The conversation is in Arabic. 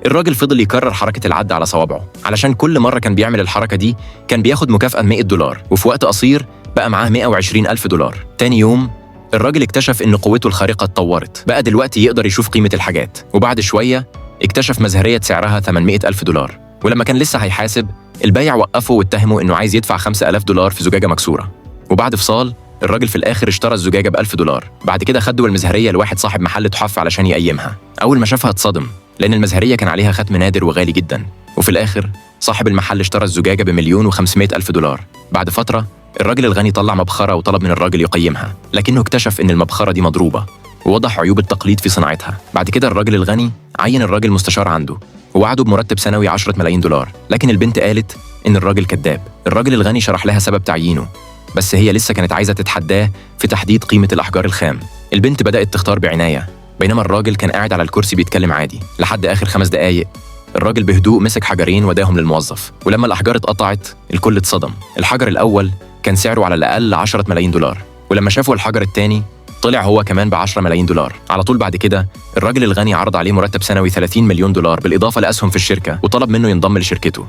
الراجل فضل يكرر حركة العد على صوابعه، علشان كل مرة كان بيعمل الحركة دي كان بياخد مكافأة $100، وفي وقت قصير بقى معاه $120,000. تاني يوم الراجل اكتشف إن قوته الخارقة اتطورت، بقى دلوقتي يقدر يشوف قيمة الحاجات، وبعد شوية اكتشف مزهرية سعرها $800,000. ولما كان لسه هيحاسب، البايع وقفه واتهمه إنه عايز يدفع $5,000 في زجاجة مكسورة. وبعد فصال الراجل في الآخر اشترى الزجاجة $1,000. بعد كده خدوا المزهرية لواحد صاحب محل تحف علشان يقيمها. أول ما شافها اتصدم، لأن المزهرية كان عليها ختم نادر وغالي جدا. وفي الآخر صاحب المحل اشترى الزجاجة ب1,500,000. بعد فترة الراجل الغني طلع مبخرة وطلب من الراجل يقيمها، لكنه اكتشف إن المبخرة دي مضروبة، ووضح عيوب التقليد في صناعتها. بعد كده الراجل الغني عين الراجل مستشار عنده، ووعده بمرتب سنوي $10 ملايين. لكن البنت قالت إن الراجل كذاب. الراجل الغني شرح لها سبب تعيينه، بس هي لسه كانت عايزة تتحداه في تحديد قيمة الأحجار الخام. البنت بدأت تختار بعناية، بينما الراجل كان قاعد على الكرسي بيتكلم عادي. لحد آخر 5 دقايق الراجل بهدوء مسك حجرين وداهم للموظف، ولما الأحجار اتقطعت الكل اتصدم. الحجر الأول كان سعره على الأقل $10 ملايين، ولما شافوا الحجر الثاني طلع هو كمان ب$10 ملايين. على طول بعد كده الراجل الغني عرض عليه مرتب سنوي $30 مليون بالإضافة لأسهم في الشركة، وطلب منه ينضم لشركته.